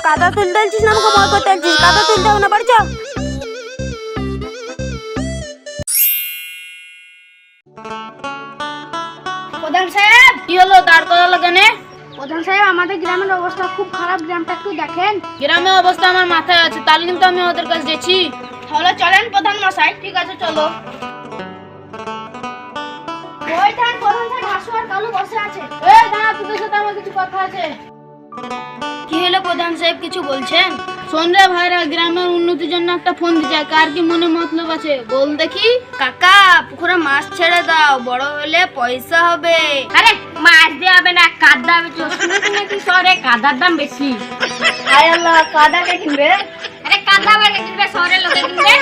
কাদা তুলতে আলছিস না আমাকে ভয় করতে আলছিস? কাদা তুলতে হবে না, বাড়ি চ। প্রধান সাহেব, কি হলো, দাঁড় করালো কেন? প্রধান সাহেব আমাদের গ্রামের অবস্থা খুব খারাপ, গ্রামটা একটু দেখেন। গ্রামের অবস্থা আমার মাথায় আছে, তাহলে কিন্তু আমি ওদের কাছে গেছি। তাহলে চলেন প্রধান মশাই। ঠিক আছে, চলো। ওই ধান প্রধান সাহেব হাসু আর কালু বসে আছে। এই দাঁড়া, তোদের সাথে আমার কিছু কথা আছে। কি হলো প্রধান সাহেব, কিছু বলছেন? শোন রে ভাইরা, গ্রামের উন্নতির জন্য একটা ফোন দিতে, কার কি মনে মতলব আছে বল দেখি। কাকা, পুকুরে মাছ ছেড়ে দাও, বড় হলে পয়সা হবে। আরে মাছ দিয়ে হবে না, কাদা বেচো। শুনেছি নাকি শহরে কাদার দাম বেশি। আয় আল্লাহ, কাদা কে কিনবে? আরে কাদা বেচে কিনবে, শহরে লোকে কিনবে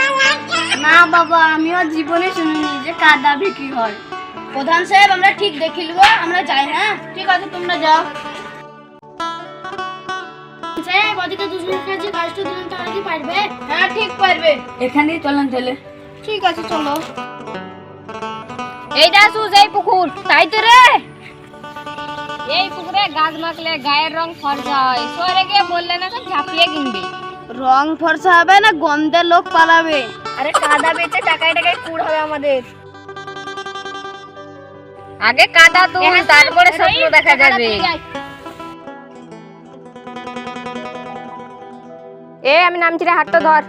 না বাবা, আমিও জীবনে শুনিনি যে কাদা বিক্রি হয়। প্রধান সাহেব, আমরা ঠিক দেখিলব, আমরা যাই। হ্যাঁ ঠিক আছে, তোমরা যাও। সাহেব, ওদিকে দুজনের কাছে কাজটা দিলেন, তাহলে কি পারবে? হ্যাঁ ঠিক পারবে। এখানেই চলেন তাহলে। ঠিক আছে, চলো। এইটা সুজ, এই পুকুর, তাই তো রে। এই পুকুরে গাছ মাখলে গায়ের রং ফর্সা হয়, শহরে গিয়ে বললে না ঝাঁপিয়ে কিনবে। রং ফর্সা হবে না, গন্ধে লোক পালাবে। আরে কাদা বেচে টাকায় টাকায় কুড় হবে আমাদের। আগে কাদা তুল, তারপরে স্বপ্ন দেখা যাবে। এ আমি নামছি রে, হাতটা ধর।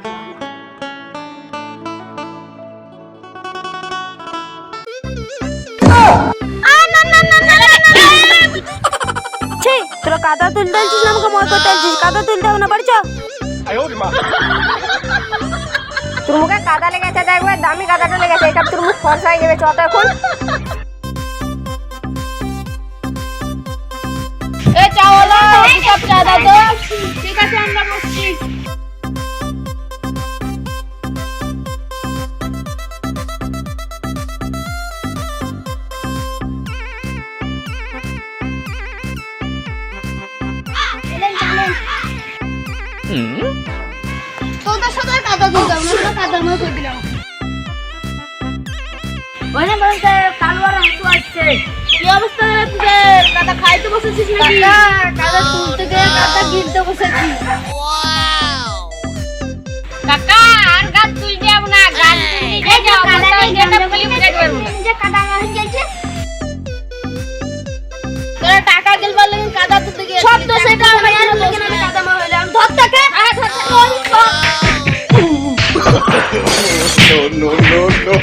তোরা কাদা তুলতে আলছিস না আমাকে ভয় করতে আলছিস? কাদা তুলতে হবে না, বাড়ি চ। তোর মুখে কাদা লেগেছে, দেখবে দামি কাদাটা লেগেছে, এটা তোর মুখ ফর্সা হয়ে যাবে। চত এখন এ চাওয়ালা, সব চা দাও তো। ঠিক আছে, আমরা বসছি। তোদের সাথে কাদা তুলতে হবে না, কাদা আমরা করে দিলাম। ওই না বলতে কালো আর হাসু আসছে। কি অবস্থা রে তোদের? কাদা খাইতে বসেছিস নাকি? কাদা তুলতে গিয়ে কাদা গিলতে বসেছি। কাকা, আর গাছ তুই যাব না, গাছ তুই নিয়ে যাও। কাদা কাদা নিয়ে যেটা পুলি উঠে যাবে না। যে কাদা গাছ গেছে, তোরা টাকা গেলবার লাগি কাদা তুলতে গিয়ে সব তো সেটা আমার কাদা মা হইলাম। ধর তাকে। no, no, no, no.